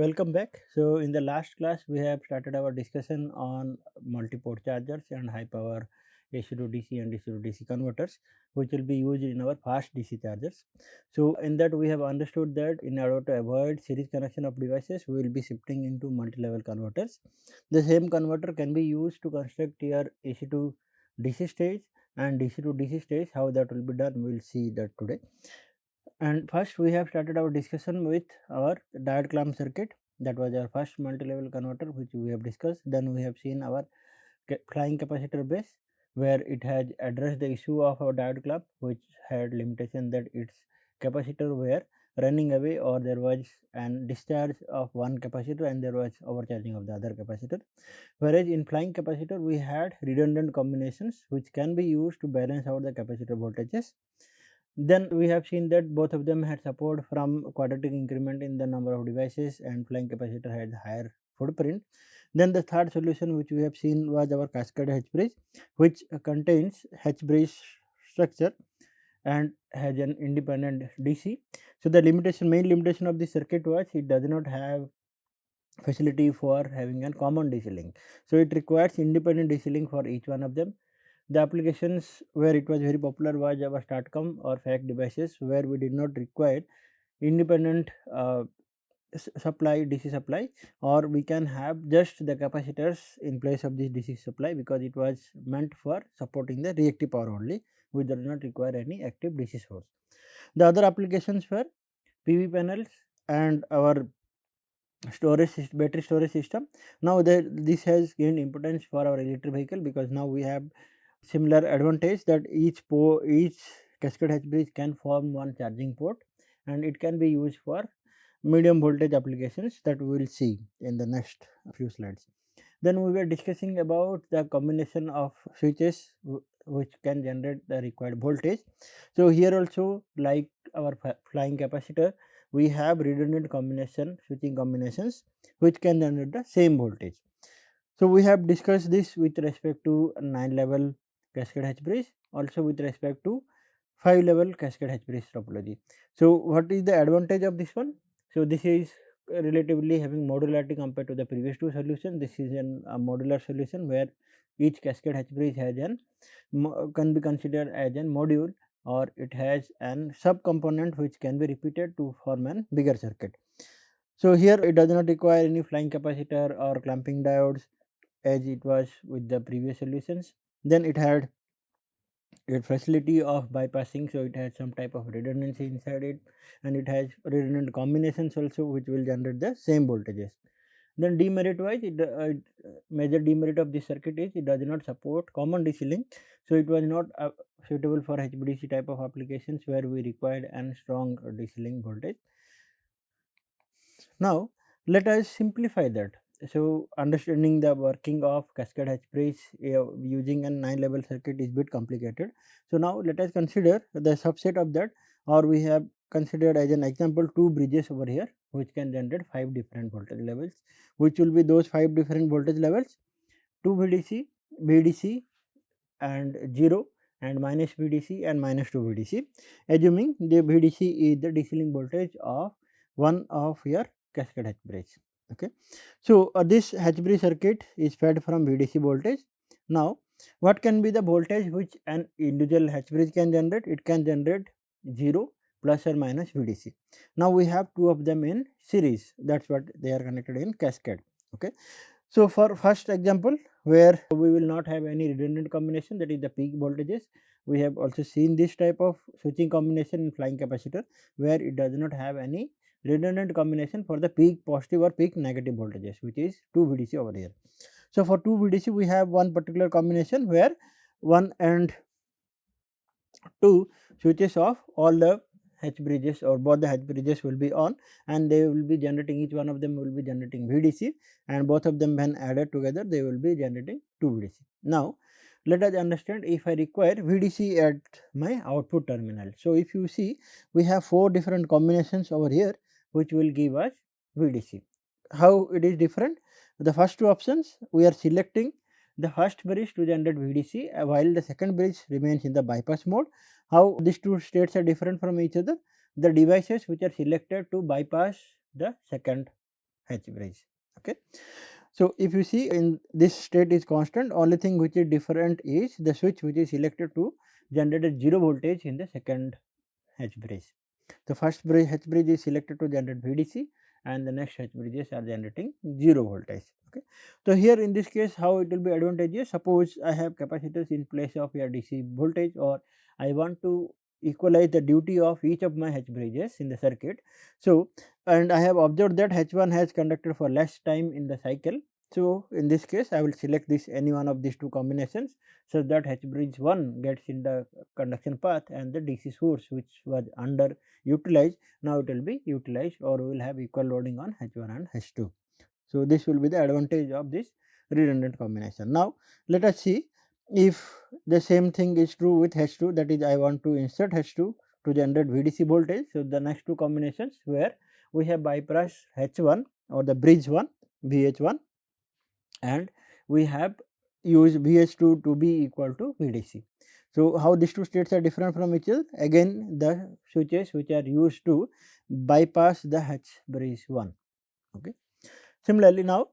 Welcome back. So, in the last class, we have started our discussion on multiport chargers and high power AC to DC and DC to DC converters, which will be used in our fast DC chargers. So, in that, we have understood that in order to avoid series connection of devices, we will be shifting into multi-level converters. The same converter can be used to construct your AC to DC stage and DC to DC stage. How that will be done, we will see that today. And first we have started our discussion with our diode clamp circuit. That was our first multi-level converter which we have discussed. Then we have seen our flying capacitor base, where it has addressed the issue of our diode clamp, which had limitation that its capacitor were running away, or there was an discharge of one capacitor and there was overcharging of the other capacitor. Whereas in flying capacitor we had redundant combinations which can be used to balance out the capacitor voltages. Then we have seen that both of them had support from quadratic increment in the number of devices, and flying capacitor had higher footprint. Then the third solution which we have seen was our Cascaded H-Bridge, which contains H-Bridge structure and has an independent DC. So, the main limitation of this circuit was it does not have facility for having a common DC link. So, it requires independent DC link for each one of them. The applications where it was very popular was our STATCOM or FAC devices, where we did not require independent supply, DC supply, or we can have just the capacitors in place of this DC supply, because it was meant for supporting the reactive power only, which does not require any active DC source. The other applications were PV panels and our battery storage system. Now this has gained importance for our electric vehicle, because now we have similar advantage that each Cascade H-Bridge can form one charging port, and it can be used for medium voltage applications that we will see in the next few slides. Then we were discussing about the combination of switches which can generate the required voltage. So, here also, like our flying capacitor, we have redundant switching combinations which can generate the same voltage. So, we have discussed this with respect to 9 level Cascade H-Bridge, also with respect to 5 level Cascade H-Bridge topology. So, what is the advantage of this one? So, this is relatively having modularity compared to the previous two solutions. This is a modular solution where each Cascade H-Bridge has can be considered as a module, or it has an sub component which can be repeated to form a bigger circuit. So, here it does not require any flying capacitor or clamping diodes as it was with the previous solutions. Then it had a facility of bypassing, so it has some type of redundancy inside it, and it has redundant combinations also which will generate the same voltages. Then demerit wise, major demerit of this circuit is it does not support common DC link. So, it was not suitable for HVDC type of applications where we required a strong DC link voltage. Now, let us simplify that. So, understanding the working of Cascade H-Bridge using a 9 level circuit is bit complicated. So, now let us consider the subset of that, or we have considered as an example 2 bridges over here which can generate 5 different voltage levels. Which will be those 5 different voltage levels? 2 VDC, VDC and 0, and minus VDC and minus 2 VDC, assuming the VDC is the DC link voltage of one of your Cascade H-Bridge. Okay. So, this H-Bridge circuit is fed from VDC voltage. Now, what can be the voltage which an individual H-Bridge can generate? It can generate 0 plus or minus VDC. Now, we have two of them in series, that is what they are connected in cascade. Okay. So, for first example, where we will not have any redundant combination, that is the peak voltages, we have also seen this type of switching combination in flying capacitor, where it does not have any redundant combination for the peak positive or peak negative voltages, which is 2 VDC over here. So, for 2 VDC we have one particular combination where 1 and 2 switches of all the H bridges, or both the H bridges will be on, and they will be generating, each one of them will be generating VDC, and both of them when added together they will be generating 2 VDC. Now, let us understand if I require VDC at my output terminal. So, if you see, we have 4 different combinations over here which will give us VDC. How it is different? The first two options, we are selecting the first bridge to generate VDC, while the second bridge remains in the bypass mode. How these two states are different from each other? The devices which are selected to bypass the second H-bridge. Okay. So, if you see in this state is constant, only thing which is different is the switch which is selected to generate a 0 voltage in the second H-bridge. The first bridge H-bridge is selected to generate VDC and the next H-bridges are generating 0 voltage. Okay. So, here in this case how it will be advantageous, suppose I have capacitors in place of your DC voltage, or I want to equalize the duty of each of my H-bridges in the circuit. So, and I have observed that H1 has conducted for less time in the cycle. So, in this case I will select this any one of these two combinations, so that H-bridge 1 gets in the conduction path and the DC source which was under utilized, now it will be utilized, or we will have equal loading on H1 and H2. So, this will be the advantage of this redundant combination. Now, let us see if the same thing is true with H2, that is I want to insert H2 to generate VDC voltage. So, the next two combinations where we have bypass H1 or the bridge 1 VH1 and we have used VH2 to be equal to VDC. So, how these two states are different from each other? Again the switches which are used to bypass the H-bridge 1. Okay. Similarly, now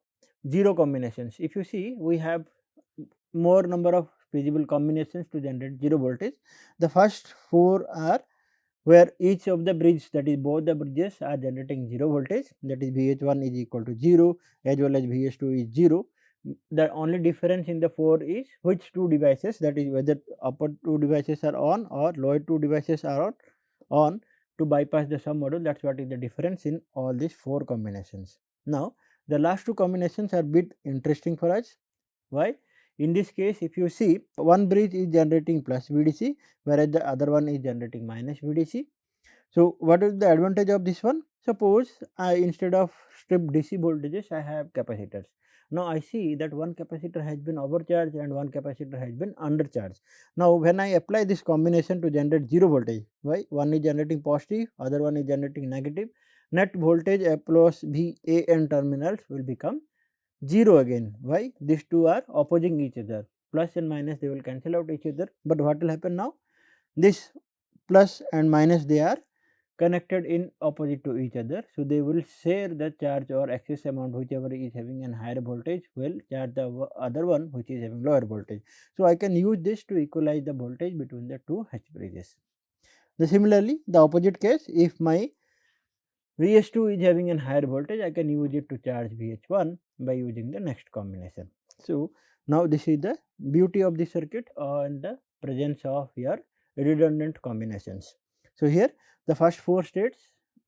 0 combinations. If you see, we have more number of feasible combinations to generate 0 voltage. The first 4 are where each of the bridge, that is both the bridges are generating 0 voltage, that is VH1 is equal to 0 as well as VH2 is 0. The only difference in the 4 is which two devices, that is whether upper two devices are on or lower two devices are on to bypass the submodule. That is what is the difference in all these 4 combinations. Now, the last two combinations are bit interesting for us. Why? In this case, if you see, one bridge is generating plus VDC, whereas the other one is generating minus VDC. So, what is the advantage of this one? Suppose I, instead of stripped DC voltages, I have capacitors. Now, I see that one capacitor has been overcharged and one capacitor has been undercharged. Now, when I apply this combination to generate 0 voltage, why? One is generating positive, other one is generating negative. Net voltage across VAN terminals will become 0 again. Why? These two are opposing each other, plus and minus they will cancel out each other, but what will happen now? This plus and minus they are connected in opposite to each other. So, they will share the charge or excess amount, whichever is having a higher voltage will charge the other one which is having lower voltage. So, I can use this to equalize the voltage between the two H bridges. Similarly, the opposite case, if my VH2 is having a higher voltage, I can use it to charge VH1 by using the next combination. So, now this is the beauty of the circuit and the presence of your redundant combinations. So, here the first 4 states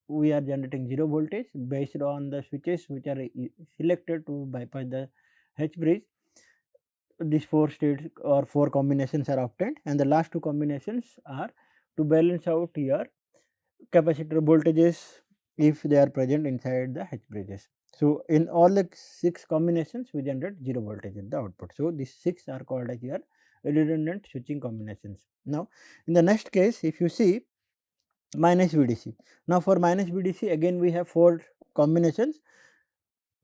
we are generating 0 voltage based on the switches which are selected to bypass the H bridge. These 4 states or 4 combinations are obtained, and the last 2 combinations are to balance out your capacitor voltages if they are present inside the H bridges. So, in all the 6 combinations we generate 0 voltage in the output. So, these 6 are called as your redundant switching combinations. Now, in the next case, if you see minus VDC. Now, for minus VDC again we have 4 combinations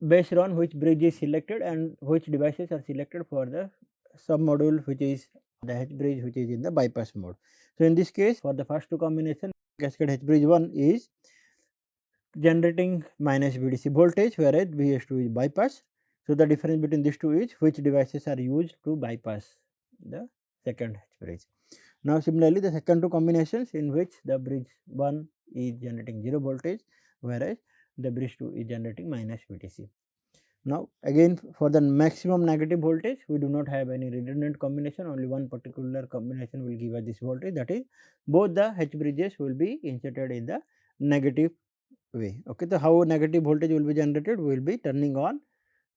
based on which bridge is selected and which devices are selected for the submodule which is the H bridge which is in the bypass mode. So, in this case for the first 2 combination, Cascade H bridge 1 is generating minus VDC voltage, whereas VH2 is bypass. So, the difference between these two is which devices are used to bypass the second H bridge. Now, similarly, the second 2 combinations in which the bridge 1 is generating 0 voltage, whereas the bridge 2 is generating minus VDC. Now, again for the maximum negative voltage, we do not have any redundant combination, only one particular combination will give us this voltage, that is both the H bridges will be inserted in the negative way. Okay, so how negative voltage will be generated? We will be turning on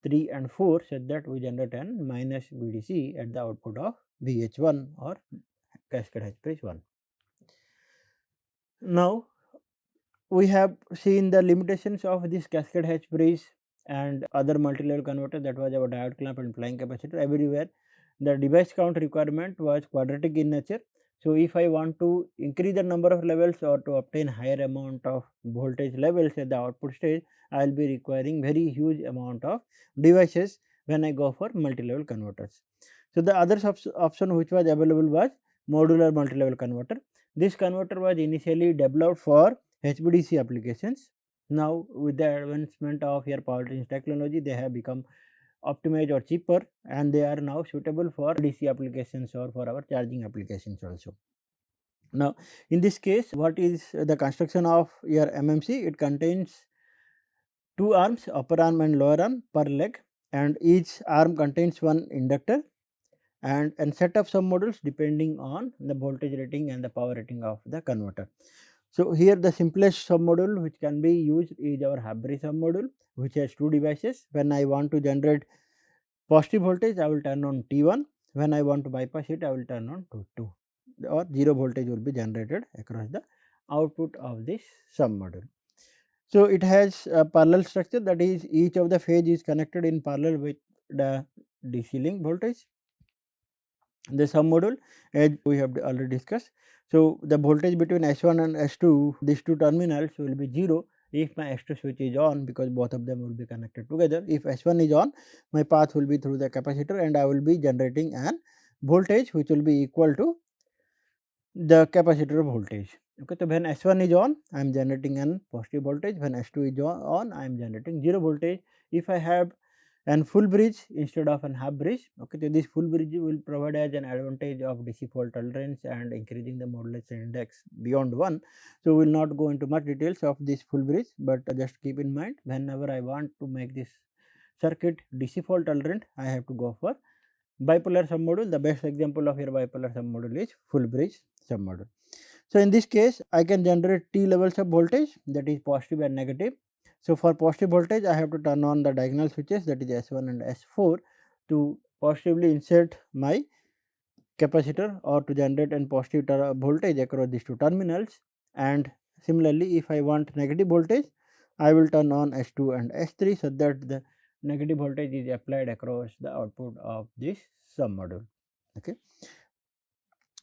3 and 4 such that we generate an minus VDC at the output of VH1 or Cascade H bridge 1. Now, we have seen the limitations of this Cascade H bridge and other multi-level converter, that was our diode clamp and flying capacitor. Everywhere the device count requirement was quadratic in nature. So, if I want to increase the number of levels or to obtain higher amount of voltage levels at the output stage, I will be requiring very huge amount of devices when I go for multi-level converters. So, the other option which was available was modular multi-level converter. This converter was initially developed for HVDC applications. Now with the advancement of your power transmission technology, they have become optimized or cheaper, and they are now suitable for DC applications or for our charging applications also. Now in this case, what is the construction of your MMC? It contains two arms, upper arm and lower arm per leg, and each arm contains one inductor and set of submodules depending on the voltage rating and the power rating of the converter. So here the simplest submodule which can be used is our Half-Bridge submodule, which has two devices. When I want to generate positive voltage, I will turn on T1. When I want to bypass it, I will turn on T2, or 0 voltage will be generated across the output of this submodule. So it has a parallel structure, that is, each of the phase is connected in parallel with the DC link voltage. The submodule, as we have already discussed. So the voltage between S1 and S2, these two terminals will be 0 if my S2 switch is on, because both of them will be connected together. If S1 is on, my path will be through the capacitor and I will be generating an voltage which will be equal to the capacitor voltage. Okay, so when S1 is on, I am generating an positive voltage. When S2 is on, I am generating 0 voltage. If I have an full bridge instead of an half bridge, okay, so this full bridge will provide as an advantage of DC fault tolerance and increasing the modulation index beyond 1. So we will not go into much details of this full bridge, but just keep in mind, whenever I want to make this circuit DC fault tolerant, I have to go for bipolar submodule. The best example of your bipolar submodule is full bridge submodule. So in this case, I can generate T levels of voltage, that is positive and negative. So for positive voltage, I have to turn on the diagonal switches, that is S1 and S4, to positively insert my capacitor or to generate an positive voltage across these two terminals. And similarly, if I want negative voltage, I will turn on S2 and S3, so that the negative voltage is applied across the output of this submodule. Okay.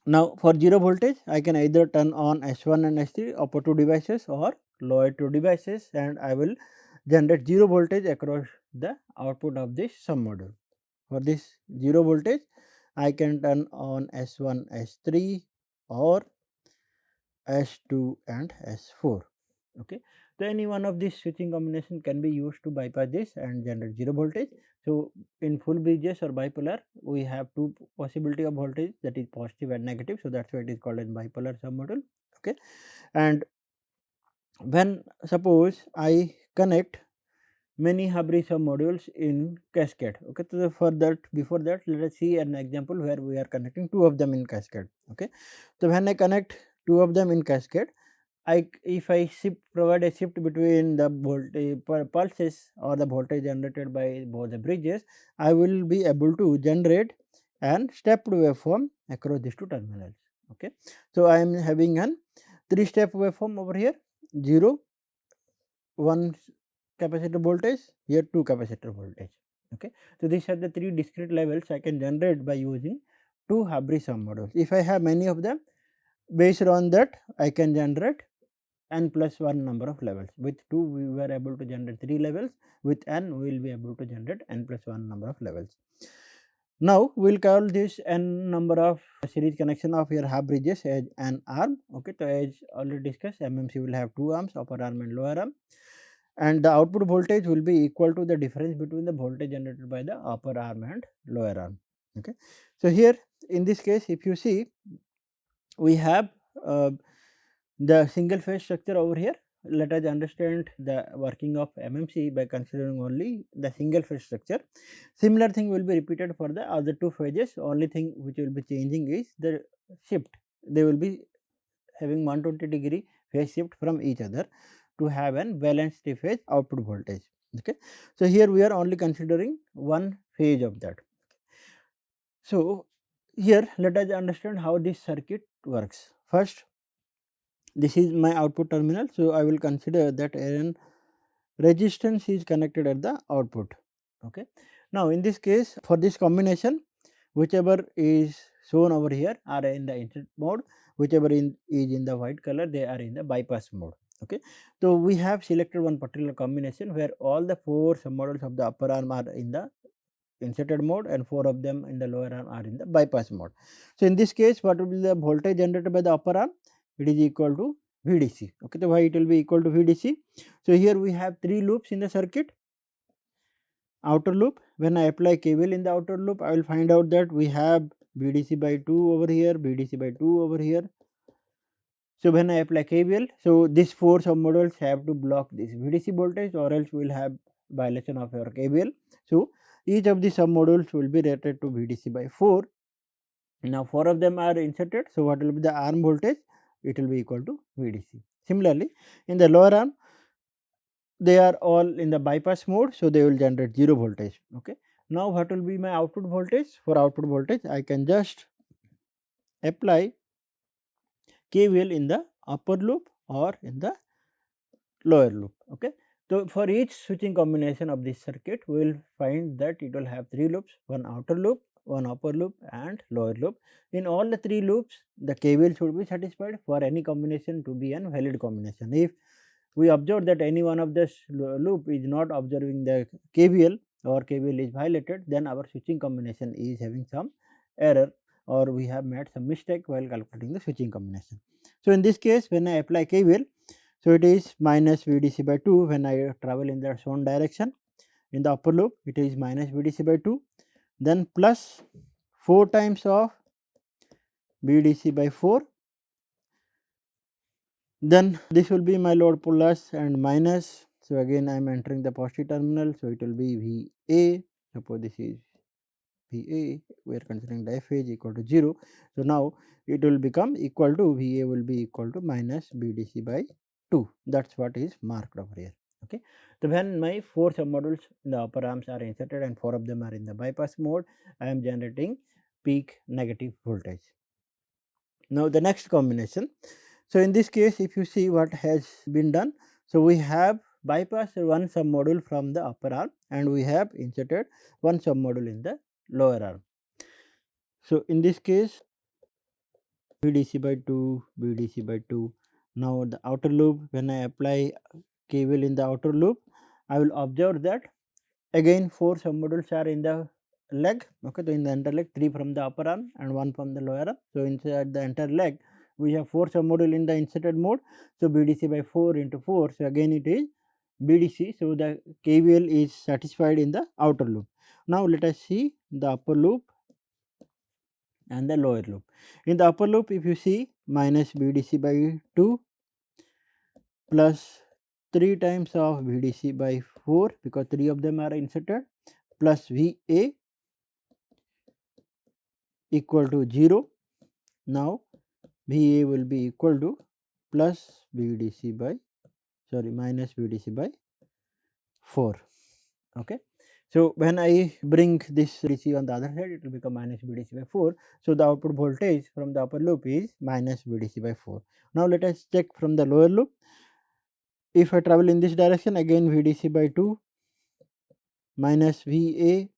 Now for 0 voltage, I can either turn on S1 and S3 upper two devices or lower two devices, and I will generate 0 voltage across the output of this submodule. For this 0 voltage, I can turn on S1, S3 or S2 and S4. Okay. So any one of these switching combination can be used to bypass this and generate 0 voltage. So in full bridges or bipolar, we have two possibility of voltage, that is positive and negative. So that's why it is called as bipolar submodule. Okay. And when suppose I connect many Half-Bridge submodules in cascade. Okay, so for that, before that, let us see an example where we are connecting two of them in cascade. Okay, so when I connect two of them in cascade, if I provide a shift between the voltage pulses or the voltage generated by both the bridges, I will be able to generate an stepped waveform across these two terminals. Okay, so I am having an 3-step waveform over here: 0, 1 capacitor voltage, here 2 capacitor voltage. Okay, so these are the 3 discrete levels I can generate by using 2 Half-Bridge submodules. If I have many of them, based on that, I can generate n plus 1 number of levels. With 2, we were able to generate 3 levels. With n, we will be able to generate n plus 1 number of levels. Now we will call this n number of series connection of your half bridges as an arm. Okay, so as already discussed, MMC will have two arms, upper arm and lower arm, and the output voltage will be equal to the difference between the voltage generated by the upper arm and lower arm. Okay, so here in this case, if you see, we have the single phase structure over here. Let us understand the working of MMC by considering only the single phase structure. Similar thing will be repeated for the other two phases. Only thing which will be changing is the shift. They will be having 120-degree phase shift from each other to have an balanced phase output voltage. Okay. So here we are only considering one phase of that. So here let us understand how this circuit works. First, this is my output terminal. So I will consider that an resistance is connected at the output. Okay. Now in this case, for this combination, whichever is shown over here are in the insert mode, whichever is in the white color, they are in the bypass mode. Okay. So we have selected one particular combination where all the 4 submodules of the upper arm are in the inserted mode and 4 of them in the lower arm are in the bypass mode. So in this case, what will be the voltage generated by the upper arm? It is equal to VDC. Okay, so why it will be equal to VDC? So here we have 3 loops in the circuit. Outer loop, when I apply KVL in the outer loop, I will find out that we have VDC by 2 over here, VDC by 2 over here. So when I apply KVL, so these 4 submodules have to block this VDC voltage, or else we will have violation of our KVL. So each of the submodules will be rated to VDC by 4. Now 4 of them are inserted, so what will be the arm voltage? It will be equal to VDC. Similarly, in the lower arm, they are all in the bypass mode, so they will generate 0 voltage. Okay. Now what will be my output voltage? For output voltage, I can just apply KVL in the upper loop or in the lower loop. Okay. So for each switching combination of this circuit, we will find that it will have 3 loops, one outer loop, one upper loop and lower loop. In all the 3 loops, the KVL should be satisfied for any combination to be an valid combination. If we observe that any one of this loop is not observing the KVL or KVL is violated, then our switching combination is having some error, or we have made some mistake while calculating the switching combination. So in this case, when I apply KVL, so it is minus VDC by 2 when I travel in the shown direction. In the upper loop, it is minus VDC by 2, then plus 4 times of VDC by 4. Then this will be my load plus and minus. So again I am entering the positive terminal, so it will be VA. Suppose this is VA, we are considering the phase equal to 0. So now it will become equal to VA will be equal to minus VDC by 2. That is what is marked over here. Okay. So when my 4 submodules in the upper arms are inserted and 4 of them are in the bypass mode, I am generating peak negative voltage. Now the next combination. So in this case, if you see what has been done, so we have bypassed one submodule from the upper arm and we have inserted one submodule in the lower arm. So in this case, VDC by 2, VDC by 2. Now the outer loop, when I apply KVL in the outer loop, I will observe that again 4 submodules are in the leg. Okay, so in the entire leg, 3 from the upper arm and 1 from the lower arm. So inside the entire leg, we have 4 submodule in the inserted mode. So BDC by 4 into 4. So again it is BDC. So the KVL is satisfied in the outer loop. Now let us see the upper loop and the lower loop. In the upper loop, if you see minus BDC by 2 plus 3 times of VDC by 4, because 3 of them are inserted, plus VA equal to 0. Now VA will be equal to plus VDC by minus VDC by 4. Okay. So when I bring this VDC on the other side, it will become minus VDC by 4. So the output voltage from the upper loop is minus VDC by 4. Now let us check from the lower loop. If I travel in this direction, again VDC by 2 minus VA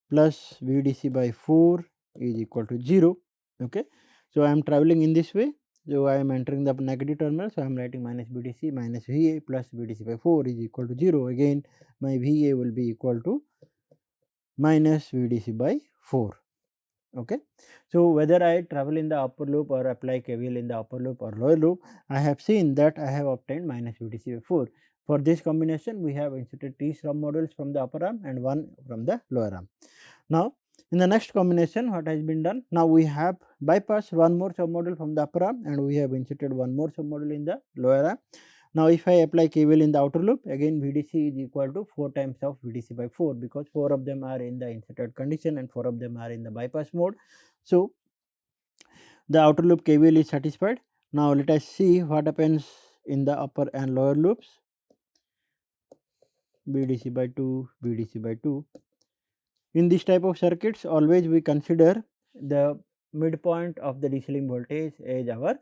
plus VDC by 4 is equal to 0. Okay. So I am traveling in this way. So I am entering the negative terminal. So I am writing minus BDC minus VA plus VDC by 4 is equal to 0. Again my VA will be equal to minus VDC by 4. Okay. So whether I travel in the upper loop or apply KVL in the upper loop or lower loop, I have seen that I have obtained minus VDC by 4. For this combination, we have inserted 3 submodules from the upper arm and 1 from the lower arm. Now in the next combination, what has been done? Now we have bypassed one more submodule from the upper arm and we have inserted one more submodule in the lower arm. Now if I apply KVL in the outer loop, again VDC is equal to 4 times of VDC by 4, because 4 of them are in the inserted condition and 4 of them are in the bypass mode. So the outer loop KVL is satisfied. Now let us see what happens in the upper and lower loops. VDC by 2, VDC by 2. In this type of circuits, always we consider the midpoint of the DC voltage as our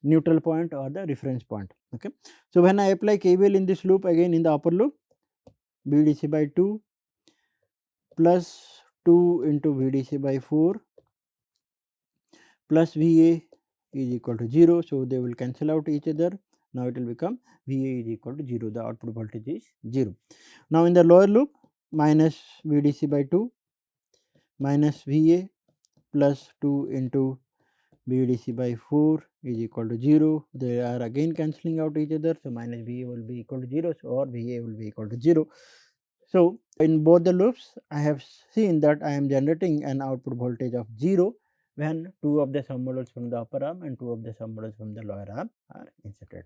neutral point or the reference point. Okay. So when I apply KVL in this loop, again in the upper loop, VDC by 2 plus 2 into VDC by 4 plus VA is equal to 0. So they will cancel out each other. Now it will become VA is equal to 0. The output voltage is 0. Now in the lower loop, minus VDC by 2 minus VA plus 2 into VDC by 4 is equal to 0. They are again cancelling out each other. So, minus VA will be equal to 0, so or VA will be equal to 0. So, in both the loops I have seen that I am generating an output voltage of 0 when two of the submodules from the upper arm and two of the submodules from the lower arm are inserted.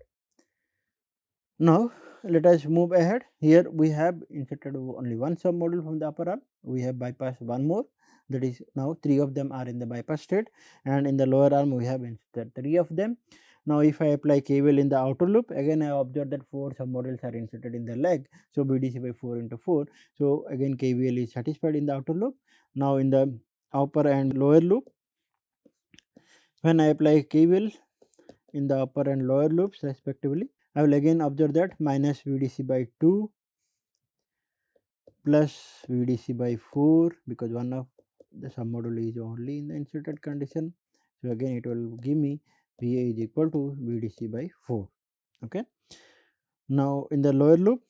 Now, let us move ahead. Here we have inserted only one submodule from the upper arm. We have bypassed one more, that is now 3 of them are in the bypass state, and in the lower arm we have inserted 3 of them. Now, if I apply KVL in the outer loop, again I observe that 4 submodules are inserted in the leg. So, BDC by 4 into 4. So, again KVL is satisfied in the outer loop. Now, in the upper and lower loop, when I apply KVL in the upper and lower loops respectively, I will again observe that minus VDC by 2 plus VDC by 4, because one of the submodule is only in the inserted condition. So, again it will give me VA is equal to VDC by 4. Okay. Now, in the lower loop,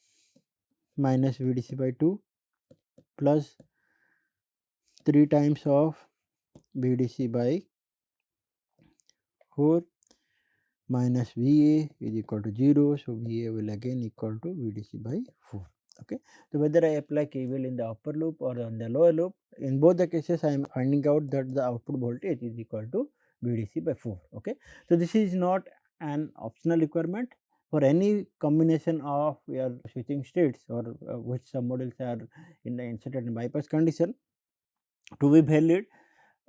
minus VDC by 2 plus 3 times of VDC by 4 minus VA is equal to 0. So, VA will again equal to VDC by 4. Okay. So, whether I apply KVL in the upper loop or in the lower loop, in both the cases I am finding out that the output voltage is equal to VDC by 4. Okay. So, this is not an optional requirement for any combination of your switching states or which submodules are in the inserted and bypass condition. To be valid,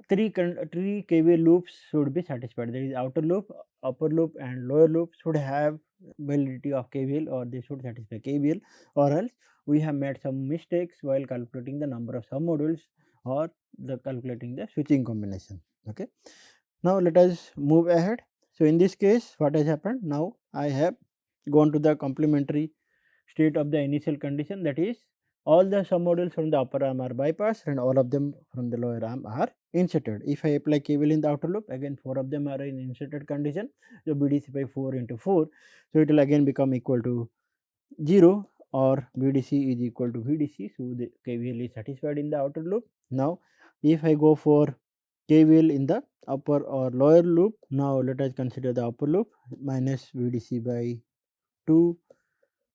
three KVL loops should be satisfied. There is outer loop, upper loop and lower loop should have validity of KVL, or they should satisfy KVL, or else we have made some mistakes while calculating the number of submodules or calculating the switching combination. Okay. Now, let us move ahead. So, in this case what has happened? Now, I have gone to the complementary state of the initial condition, that is all the submodules from the upper arm are bypassed and all of them from the lower arm are inserted. If I apply KVL in the outer loop, again 4 of them are in inserted condition. So, BDC by 4 into 4. So, it will again become equal to 0, or BDC is equal to VDC. So, the KVL is satisfied in the outer loop. Now, if I go for KVL in the upper or lower loop, now let us consider the upper loop, minus VDC by 2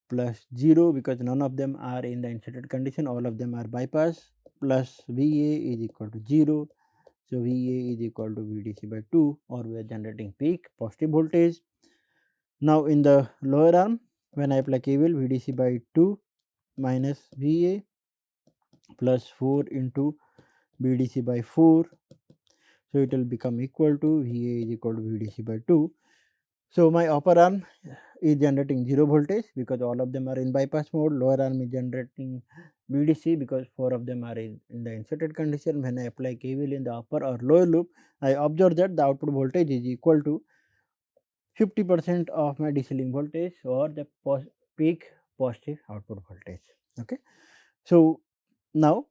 plus 0, because none of them are in the inserted condition, all of them are bypass, plus VA is equal to 0. So, VA is equal to VDC by 2, or we are generating peak positive voltage. Now, in the lower arm, when I apply KVL, VDC by 2 minus VA plus 4 into VDC by 4. So, it will become equal to VA is equal to VDC by 2. So, my upper arm is generating 0 voltage because all of them are in bypass mode. Lower arm is generating VDC because 4 of them are in the inserted condition. When I apply KVL in the upper or lower loop, I observe that the output voltage is equal to 50% of my DC link voltage, or the peak positive output voltage. Okay. So, now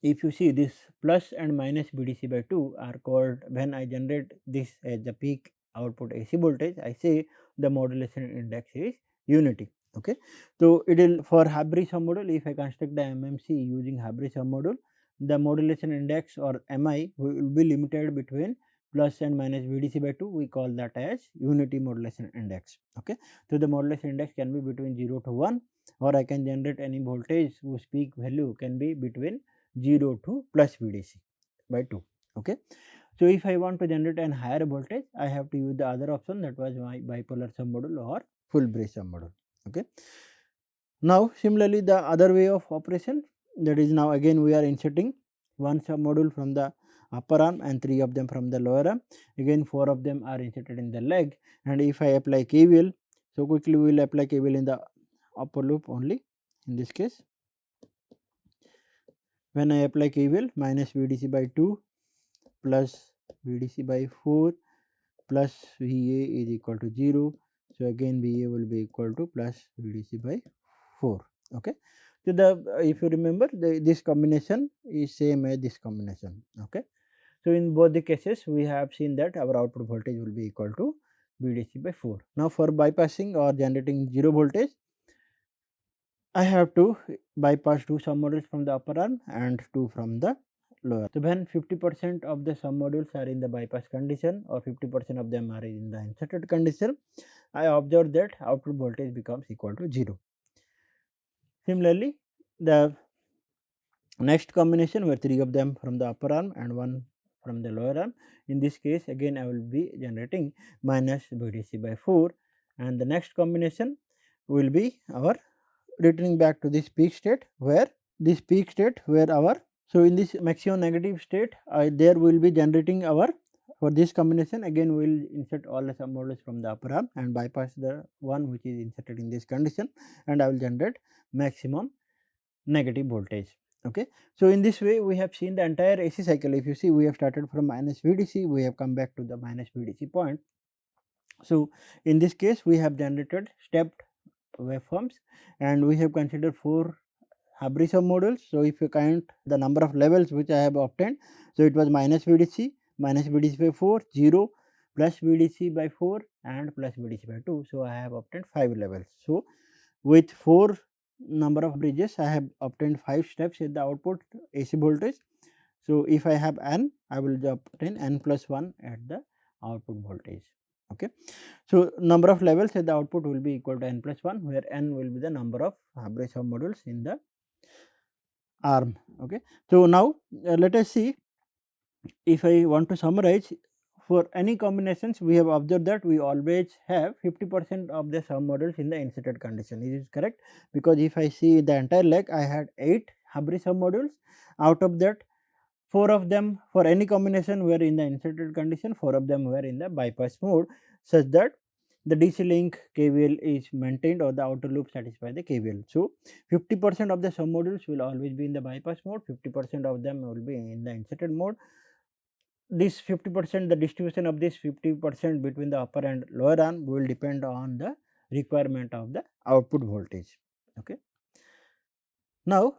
if you see, this plus and minus BDC by 2 are called, when I generate this as the peak output AC voltage, I say the modulation index is unity. Okay. So, it will for Half-Bridge submodule, if I construct the MMC using Half-Bridge submodule, the modulation index or MI will be limited between plus and minus VDC by 2, we call that as unity modulation index. Okay. So, the modulation index can be between 0 to 1, or I can generate any voltage whose peak value can be between 0 to plus VDC by 2. Okay. So, if I want to generate an higher voltage, I have to use the other option, that was my bipolar submodule or full bridge submodule. Okay. Now, similarly, the other way of operation, that is, now again we are inserting one submodule from the upper arm and 3 of them from the lower arm. Again 4 of them are inserted in the leg, and if I apply KVL, so quickly we will apply KVL in the upper loop only in this case. When I apply KVL, minus VDC by 2 plus VDC by 4 plus VA is equal to 0. So, again VA will be equal to plus VDC by 4. Okay. So, if you remember, this combination is same as this combination. Okay. So, in both the cases we have seen that our output voltage will be equal to VDC by 4. Now, for bypassing or generating 0 voltage, I have to bypass 2 submodules from the upper arm and 2 from the lower. So, when 50% of the submodules are in the bypass condition or 50% of them are in the inserted condition, I observe that output voltage becomes equal to 0. Similarly, the next combination where 3 of them from the upper arm and 1 from the lower arm, in this case again I will be generating minus VDC by 4, and the next combination will be our returning back to this peak state where our, so in this maximum negative state there will be generating our, for this combination again we will insert all the submodules from the upper arm and bypass the one which is inserted in this condition, and I will generate maximum negative voltage. Okay. So, in this way we have seen the entire AC cycle. If you see, we have started from minus VDC, we have come back to the minus VDC point. So, in this case we have generated stepped waveforms and we have considered 4 Half-Bridge submodules. So, if you count the number of levels which I have obtained, so it was minus VDC by 4, 0, plus VDC by 4 and plus VDC by 2. So, I have obtained 5 levels. So, with 4 number of bridges I have obtained 5 steps at the output AC voltage. So, if I have n, I will obtain n plus 1 at the output voltage. Okay. So, number of levels at the output will be equal to n plus 1, where n will be the number of Half-Bridge submodules in the arm. Okay. So, now let us see, if I want to summarize, for any combinations we have observed that we always have 50% of the submodules in the inserted condition. Is it correct? Because if I see the entire leg, I had 8 Half-Bridge submodules. Out of that, 4 of them for any combination were in the inserted condition, 4 of them were in the bypass mode, such that the DC link KVL is maintained or the outer loop satisfy the KVL. So, 50% of the submodules will always be in the bypass mode, 50% of them will be in the inserted mode. This 50%, the distribution of this 50% between the upper and lower arm will depend on the requirement of the output voltage. Okay. Now,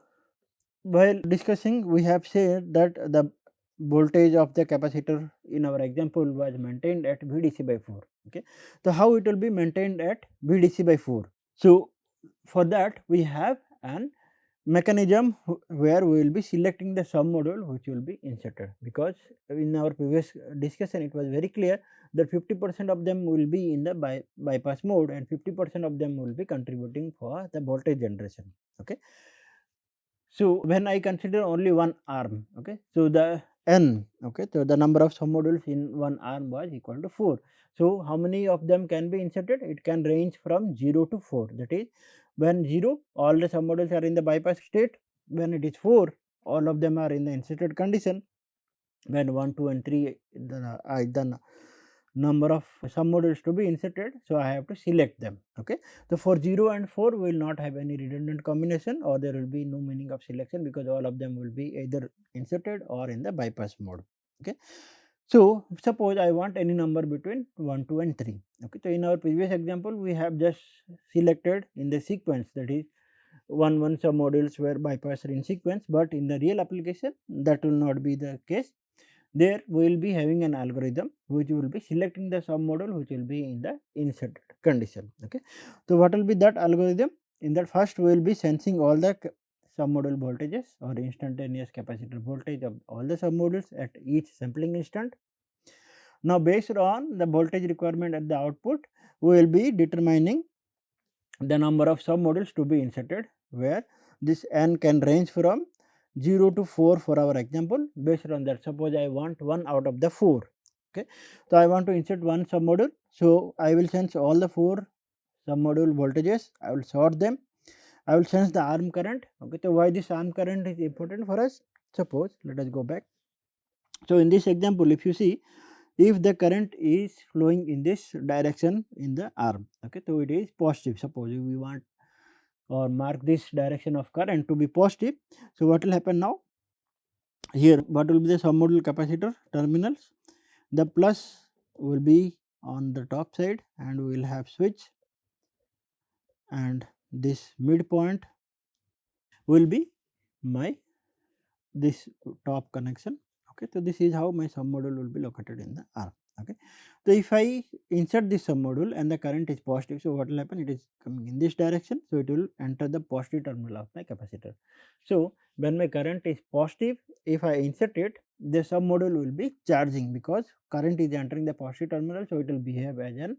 while discussing, we have said that the voltage of the capacitor in our example was maintained at VDC by 4. Okay. So, how it will be maintained at VDC by 4? So, for that we have an mechanism where we will be selecting the submodule which will be inserted, because in our previous discussion it was very clear that 50% of them will be in the bypass mode and 50% of them will be contributing for the voltage generation. Okay. So, when I consider only one arm, okay, so the n, okay, so the number of submodules in one arm was equal to 4. So, how many of them can be inserted? It can range from 0 to 4, that is, when 0 all the submodules are in the bypass state, when it is 4 all of them are in the inserted condition, when 1, 2 and 3 the number of submodules to be inserted. So, I have to select them. Okay. So, for 0 and 4 we will not have any redundant combination or there will be no meaning of selection, because all of them will be either inserted or in the bypass mode. Okay. So, suppose I want any number between 1, 2 and 3. Okay. So, in our previous example we have just selected in the sequence, that is 1 submodules were bypassed in sequence, but in the real application that will not be the case. There we will be having an algorithm which will be selecting the submodule which will be in the inserted condition. Okay. So, what will be that algorithm? In that, first we will be sensing all the submodule voltages or instantaneous capacitor voltage of all the submodules at each sampling instant. Now, based on the voltage requirement at the output, we will be determining the number of submodules to be inserted, where this n can range from 0 to 4 for our example. Based on that, suppose I want 1 out of the 4. Okay. So, I want to insert 1 submodule. So, I will sense all the 4 submodule voltages, I will sort them, I will sense the arm current. Okay. So, why this arm current is important for us? Suppose, let us go back. So, in this example, if you see, if the current is flowing in this direction in the arm, okay, so it is positive. Suppose we want or mark this direction of current to be positive. So, what will happen now? Here, what will be the submodule capacitor terminals? The plus will be on the top side and we will have switch, and this midpoint will be my this top connection. Okay. Okay. So, this is how my submodule will be located in the arm. Okay. So, if I insert this submodule and the current is positive, so what will happen? It is coming in this direction. So, it will enter the positive terminal of my capacitor. So, when my current is positive, if I insert it, the submodule will be charging because current is entering the positive terminal. So, it will behave as an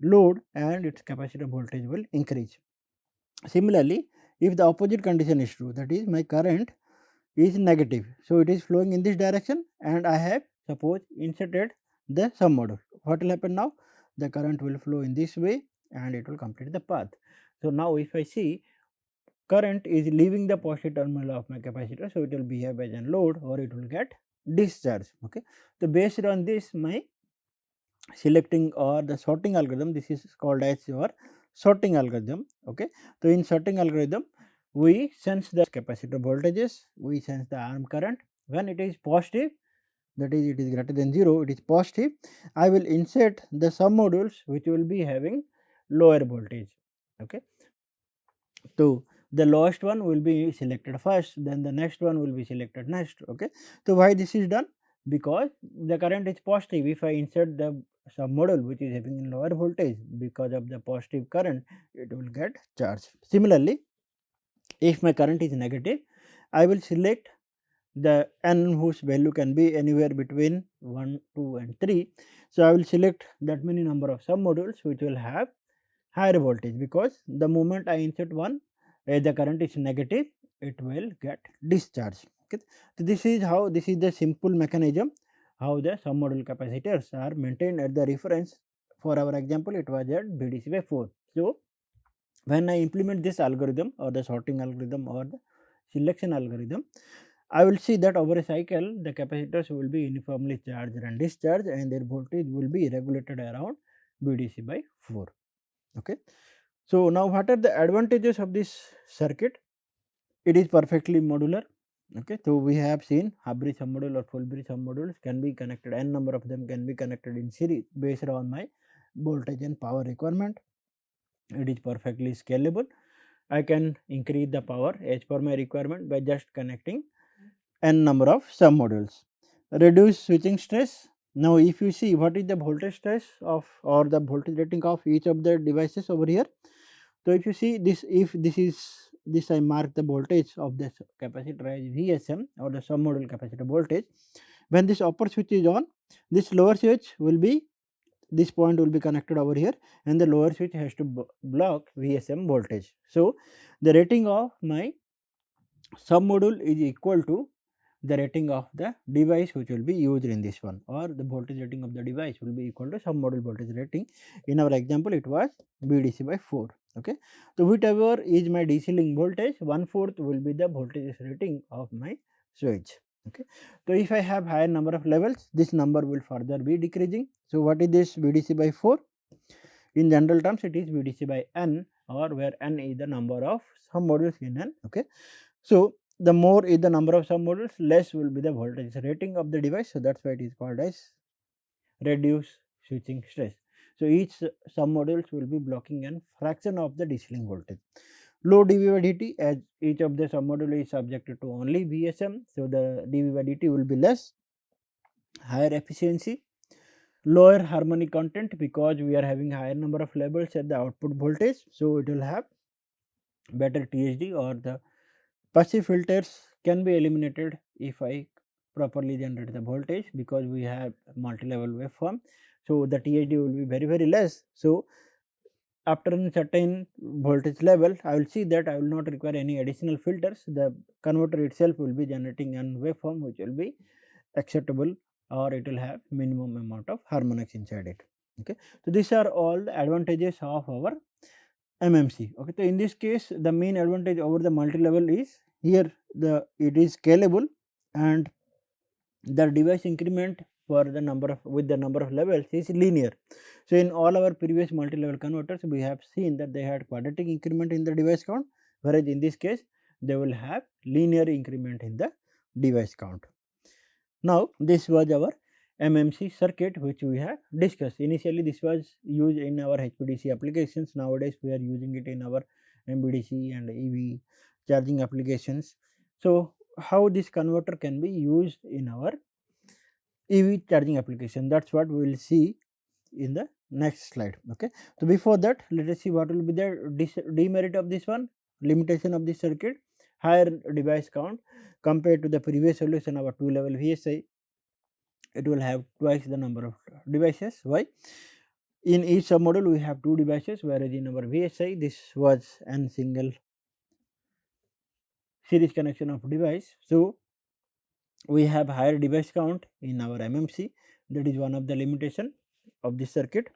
load and its capacitor voltage will increase. Similarly, if the opposite condition is true, that is my current is negative. So, it is flowing in this direction and I have suppose inserted the submodule. What will happen now? The current will flow in this way and it will complete the path. So, now if I see current is leaving the positive terminal of my capacitor. So, it will behave as a load or it will get discharged. Okay. So, based on this my selecting or the sorting algorithm, this is called as your sorting algorithm. Okay. So, in sorting algorithm we sense the capacitor voltages, we sense the arm current. When it is positive, that is it is greater than 0, it is positive, I will insert the submodules which will be having lower voltage. Okay. So, the lowest one will be selected first, then the next one will be selected next. Okay. So, why this is done? Because the current is positive. If I insert the submodule which is having lower voltage, because of the positive current, it will get charged. Similarly, if my current is negative, I will select the n whose value can be anywhere between 1, 2 and 3. So, I will select that many number of submodules which will have higher voltage, because the moment I insert one, the current is negative, it will get discharged. Okay. So, this is how, this is the simple mechanism how the submodule capacitors are maintained at the reference. For our example, it was at BDC by 4. So, when I implement this algorithm or the sorting algorithm or the selection algorithm, I will see that over a cycle the capacitors will be uniformly charged and discharged and their voltage will be regulated around BDC by 4. Okay. So, now what are the advantages of this circuit? It is perfectly modular. Okay. So, we have seen half-bridge submodule or full-bridge submodules can be connected, n number of them can be connected in series based on my voltage and power requirement. It is perfectly scalable. I can increase the power as per my requirement by just connecting n number of submodules. Reduce switching stress. Now, if you see what is the voltage stress of or the voltage rating of each of the devices over here. So, if you see this, if this is this, I mark the voltage of this capacitor as VSM or the submodule capacitor voltage. When this upper switch is on, this lower switch will be, this point will be connected over here and the lower switch has to block VSM voltage. So, the rating of my submodule is equal to the rating of the device which will be used in this one, or the voltage rating of the device will be equal to submodule voltage rating. In our example, it was BDC by 4. Okay. So, whatever is my DC link voltage, 1/4 will be the voltage rating of my switch. Okay. So, if I have higher number of levels, this number will further be decreasing. So, what is this BDC by 4? In general terms, it is BDC by n, or where n is the number of submodules in n. Okay. So, the more is the number of submodules, less will be the voltage rating of the device. So, that is why it is called as reduced switching stress. So, each submodules will be blocking a fraction of the DC link voltage. Low dV by dt, as each of the submodule is subjected to only VSM. So, the dV by dt will be less. Higher efficiency, lower harmonic content, because we are having higher number of levels at the output voltage. So, it will have better THD, or the passive filters can be eliminated if I properly generate the voltage, because we have multi-level waveform. So, the THD will be very less. So, after a certain voltage level, I will see that I will not require any additional filters. The converter itself will be generating a waveform which will be acceptable, or it will have minimum amount of harmonics inside it. Okay. So, these are all the advantages of our MMC. Okay. So, in this case, the main advantage over the multi-level is here it is scalable and the device increment for the number of with the number of levels is linear. So, in all our previous multi-level converters, we have seen that they had quadratic increment in the device count, whereas in this case they will have linear increment in the device count. Now, this was our MMC circuit which we have discussed. Initially, this was used in our HVDC applications. Nowadays, we are using it in our MVDC and EV charging applications. So, how this converter can be used in our EV charging application. That is what we will see in the next slide. Okay. So, before that, let us see what will be the demerit of this one, limitation of this circuit. Higher device count compared to the previous solution, our 2 level VSI, it will have twice the number of devices. Why? In each submodule we have 2 devices, whereas in our VSI this was an single series connection of device. So, we have higher device count in our MMC, that is one of the limitation of this circuit.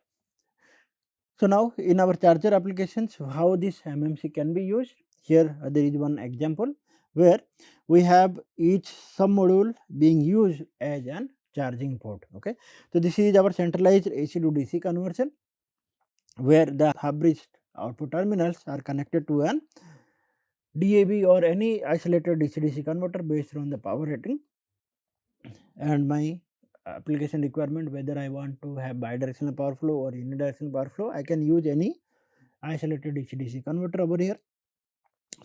So, now in our charger applications, how this MMC can be used? Here there is one example where we have each submodule being used as an charging port. Okay. So, this is our centralized AC to DC conversion, where the half-bridge output terminals are connected to an DAB or any isolated DC-DC converter based on the power rating and my application requirement, whether I want to have bidirectional power flow or unidirectional power flow, I can use any isolated DC-DC converter over here.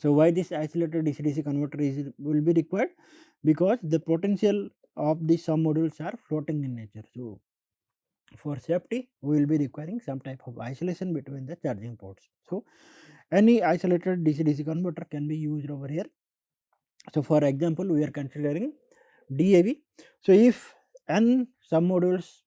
So, why this isolated DC-DC converter will be required? Because the potential of the submodules are floating in nature. So, for safety we will be requiring some type of isolation between the charging ports. So, any isolated DC-DC converter can be used over here. So, for example, we are considering DAV. So, if n submodules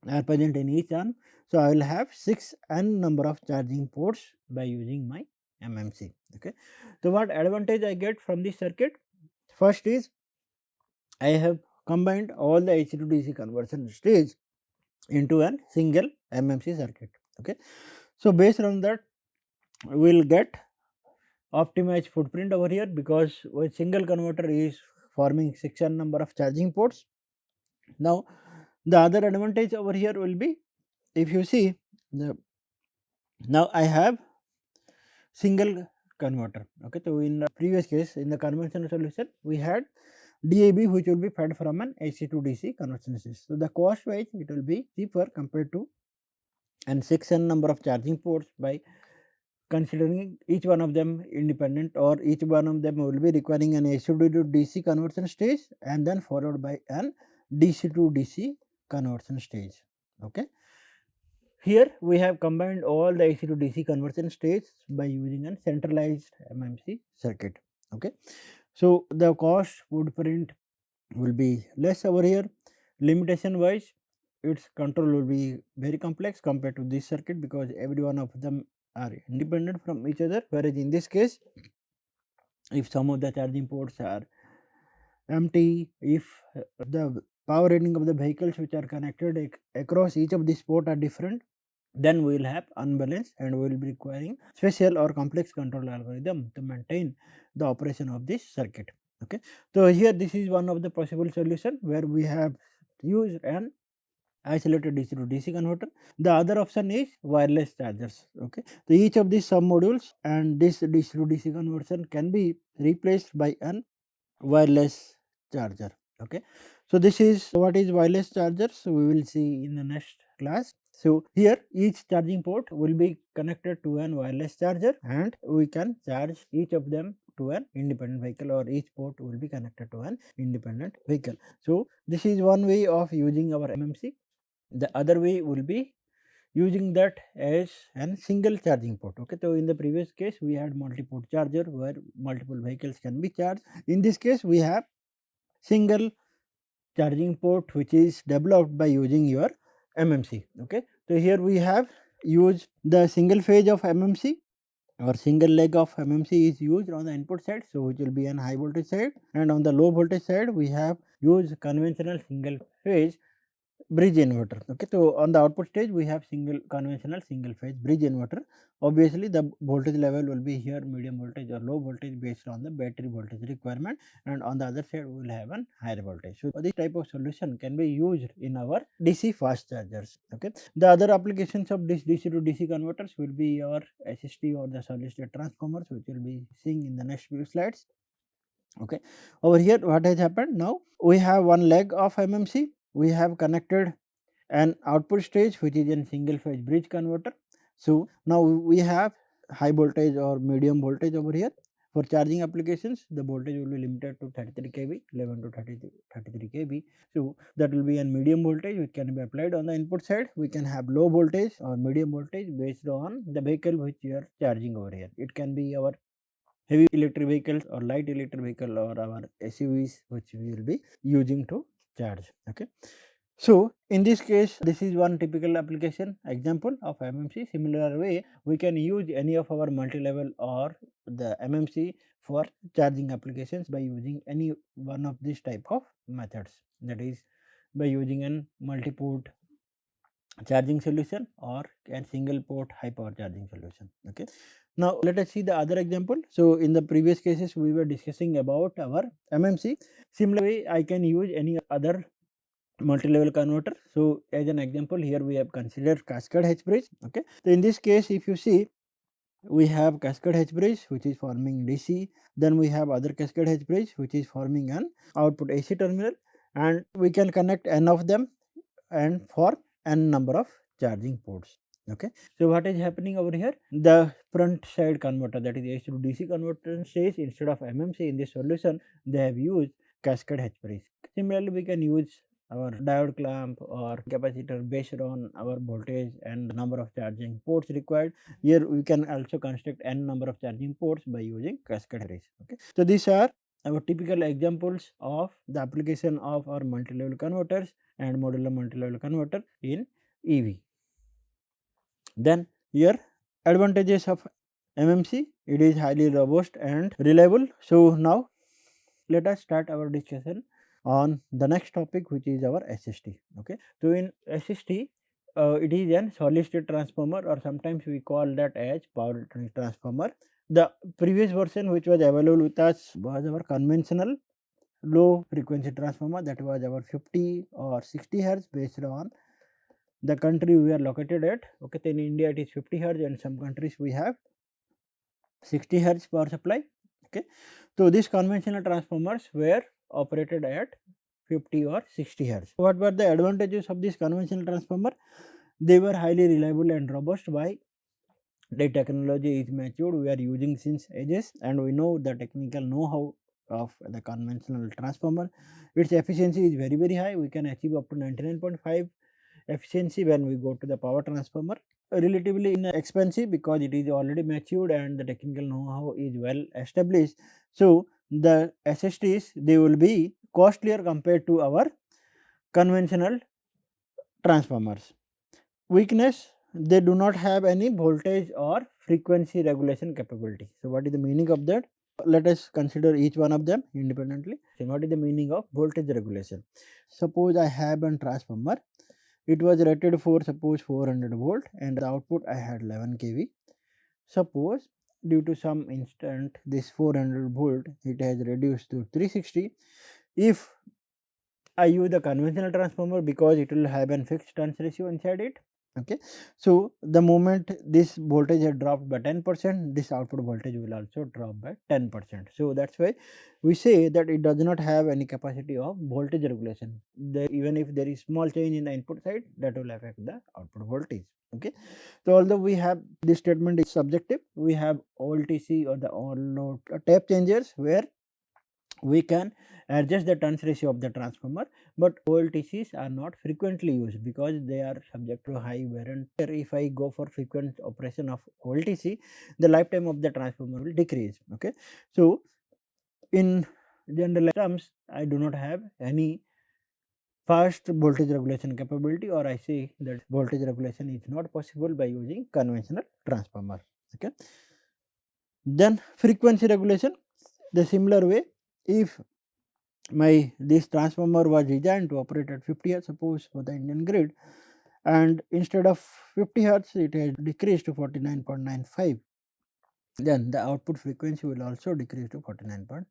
are present in each arm, so I will have 6 n number of charging ports by using my MMC. Okay. So, what advantage I get from this circuit? First is I have combined all the AC to DC conversion stage into a single MMC circuit. Okay. So, based on that we will get optimized footprint over here, because a single converter is forming 6n number of charging ports. Now, the other advantage over here will be, if you see now I have single converter. Okay. So, in the previous case, in the conventional solution we had DAB which will be fed from an AC to DC conversion stage. So, the cost wise it will be cheaper compared to and 6n number of charging ports by considering each one of them independent, or each one of them will be requiring an AC to DC conversion stage and then followed by an DC to DC conversion stage. Okay. Here we have combined all the AC to DC conversion stages by using a centralized MMC circuit. Okay. So, the cost footprint will be less over here. Limitation wise, its control will be very complex compared to this circuit, because every one of them are independent from each other, whereas in this case if some of the charging ports are empty, if the power rating of the vehicles which are connected across each of these ports are different, then we will have unbalance and we will be requiring special or complex control algorithm to maintain the operation of this circuit. Okay. So, here this is one of the possible solution where we have used an isolated DC to DC converter. The other option is wireless chargers. Okay. So, each of these submodules and this DC to DC conversion can be replaced by an wireless charger. Okay. So, this is what is wireless chargers. So, we will see in the next class. So, here each charging port will be connected to an wireless charger and we can charge each of them to an independent vehicle, or each port will be connected to an independent vehicle. So, this is one way of using our MMC. The other way will be using that as a single charging port. Okay. So, in the previous case we had multi-port charger where multiple vehicles can be charged. In this case we have single charging port which is developed by using your MMC. Okay. So, here we have used the single phase of MMC, or single leg of MMC is used on the input side. So, which will be an high voltage side, and on the low voltage side we have used conventional single phase bridge inverter. Okay. So, on the output stage we have conventional single phase bridge inverter. Obviously, the voltage level will be here medium voltage or low voltage based on the battery voltage requirement, and on the other side we will have an higher voltage. So, this type of solution can be used in our DC fast chargers. Okay. The other applications of this DC to DC converters will be our SST or the solid state transformers, which we will be seeing in the next few slides. Okay. Over here what has happened? Now we have one leg of MMC, we have connected an output stage which is in single phase bridge converter. So, now we have high voltage or medium voltage over here, For charging applications, the voltage will be limited to 33 kV, 11 to 33 kV. So that will be a medium voltage which can be applied on the input side. We can have low voltage or medium voltage based on the vehicle which we are charging over here. It can be our heavy electric vehicles or light electric vehicle or our SUVs which we will be using to charge. Okay. So in this case, this is one typical application example of MMC. Similar way, we can use any of our multi-level or the MMC for charging applications by using any one of these type of methods, that is by using an multi-port charging solution or a single port high power charging solution. Okay. Now let us see the other example. So in the previous cases we were discussing about our MMC. Similarly, I can use any other multi-level converter. So as an example, here we have considered Cascaded H-Bridge. Okay. So in this case, if you see, we have Cascaded H-Bridge which is forming DC, then we have other Cascaded H-Bridge which is forming an output AC terminal, and we can connect n of them and for n number of charging ports. Okay. So what is happening over here? The front side converter, that is AC to DC converter says, instead of MMC in this solution, they have used Cascaded H-Bridge. Similarly, we can use our diode clamp or capacitor based on our voltage and number of charging ports required. Here we can also construct n number of charging ports by using Cascaded H-Bridge. Okay. So these are our typical examples of the application of our multi-level converters and modular multi-level converter in EV. Then here advantages of MMC, it is highly robust and reliable. So now let us start our discussion on the next topic, which is our SST. Okay. So in SST, it is an solid state transformer, or sometimes we call that as power electronic transformer. The previous version which was available with us was our conventional low frequency transformer, that was our 50 or 60 hertz based on the country we are located at. Okay, then in India it is 50 hertz, and some countries we have 60 hertz power supply. Okay, so these conventional transformers were operated at 50 or 60 hertz. What were the advantages of this conventional transformer? They were highly reliable and robust. Why? The technology is matured, we are using since ages, and we know the technical know-how of the conventional transformer. Its efficiency is very high. We can achieve up to 99.5 efficiency when we go to the power transformer. Relatively inexpensive because it is already matured and the technical know-how is well established. So the SSTs, they will be costlier compared to our conventional transformers. Weakness, they do not have any voltage or frequency regulation capability. So what is the meaning of that? Let us consider each one of them independently. So what is the meaning of voltage regulation? Suppose I have a transformer. It was rated for suppose 400 volt and the output I had 11 kV. Suppose due to some instant this 400 volt it has reduced to 360. If I use the conventional transformer, because it will have a fixed turns ratio inside it. Okay. So the moment this voltage had dropped by 10%, this output voltage will also drop by 10%. So that's why we say that it does not have any capacity of voltage regulation. Even if there is small change in the input side, that will affect the output voltage. Okay. So although we have this statement is subjective, we have all TC or the all load tap changers where we can adjust the turns ratio of the transformer, but OLTCs are not frequently used because they are subject to high wear and tear. If I go for frequent operation of OLTC, the lifetime of the transformer will decrease. Okay. So in general terms, I do not have any fast voltage regulation capability, or I say that voltage regulation is not possible by using conventional transformer. Okay. Then frequency regulation, the similar way, if this transformer was designed to operate at 50 hertz, suppose for the Indian grid, and instead of 50 hertz it has decreased to 49.95, then the output frequency will also decrease to 49.95.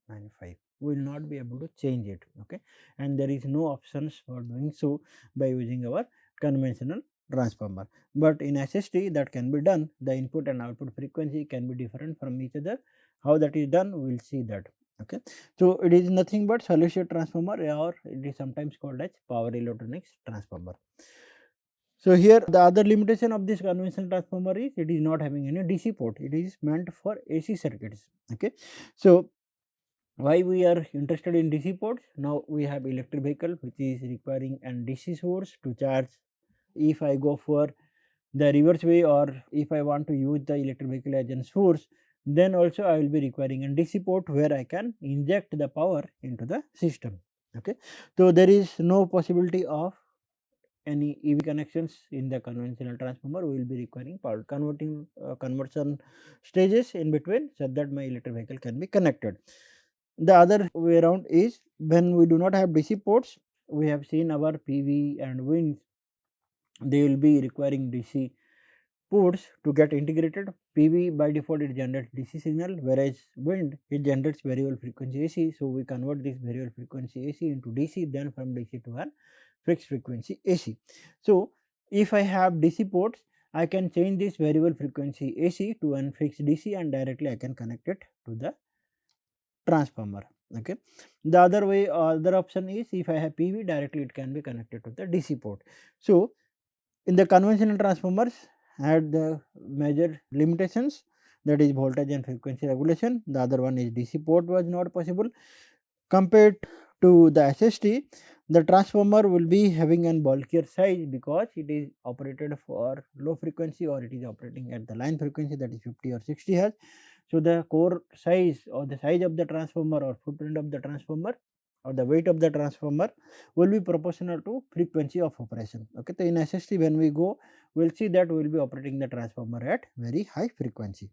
We will not be able to change it. Okay, and there is no options for doing so by using our conventional transformer. But in SST that can be done. The input and output frequency can be different from each other. How that is done, we will see that. Okay, so it is nothing but solid state transformer, or it is sometimes called as power electronics transformer. So, here the other limitation of this conventional transformer is it is not having any DC port, it is meant for AC circuits. Okay. So, why we are interested in DC ports? Now, we have electric vehicle which is requiring an DC source to charge. If I go for the reverse way, or if I want to use the electric vehicle as a source, then also I will be requiring a DC port where I can inject the power into the system. Okay. So, there is no possibility of any EV connections in the conventional transformer. We will be requiring power conversion stages in between, so that my electric vehicle can be connected. The other way around is when we do not have DC ports, we have seen our PV and wind, they will be requiring DC ports to get integrated. PV by default it generates DC signal, whereas wind it generates variable frequency AC. So, we convert this variable frequency AC into DC, then from DC to an fixed frequency AC. So, if I have DC ports, I can change this variable frequency AC to an fixed DC and directly I can connect it to the transformer. Okay. The other way, other option is if I have PV, directly it can be connected to the DC port. So, in the conventional transformers had the major limitations, that is voltage and frequency regulation. The other one is DC port was not possible. Compared to the SST, the transformer will be having an bulkier size because it is operated for low frequency, or it is operating at the line frequency, that is 50 or 60 Hz. So, the core size or the size of the transformer or footprint of the transformer or the weight of the transformer will be proportional to frequency of operation. Okay. So, in SST when we go, we will see that we will be operating the transformer at very high frequency.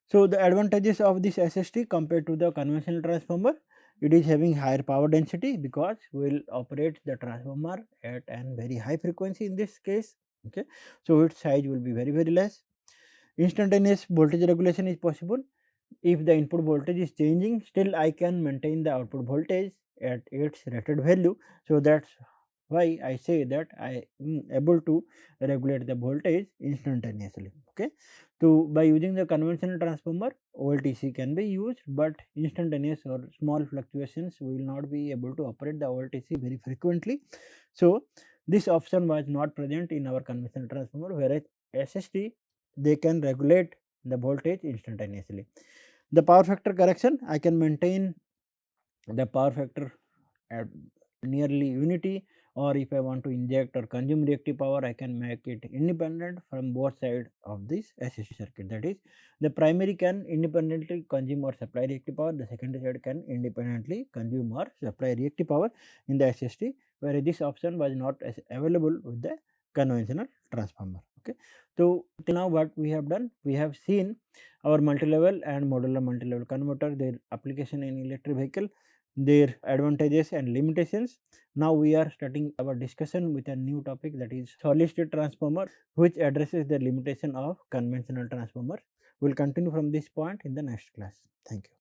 So, the advantages of this SST compared to the conventional transformer, it is having higher power density because we will operate the transformer at an very high frequency in this case. Okay. So, its size will be very less. Instantaneous voltage regulation is possible. If the input voltage is changing, still I can maintain the output voltage at its rated value. So, that is why I say that I am able to regulate the voltage instantaneously. Okay. So, by using the conventional transformer, OLTC can be used, but instantaneous or small fluctuations we will not be able to operate the OLTC very frequently. So, this option was not present in our conventional transformer, whereas SST they can regulate the voltage instantaneously. The power factor correction, I can maintain the power factor at nearly unity, or if I want to inject or consume reactive power, I can make it independent from both sides of this SST circuit. That is, the primary can independently consume or supply reactive power, the secondary side can independently consume or supply reactive power in the SST, whereas this option was not available with the conventional transformer. Okay. So, till now what we have done, we have seen our multi-level and modular multi-level converter, their application in electric vehicle, their advantages and limitations. Now, we are starting our discussion with a new topic, that is solid state transformer, which addresses the limitation of conventional transformer. We will continue from this point in the next class. Thank you.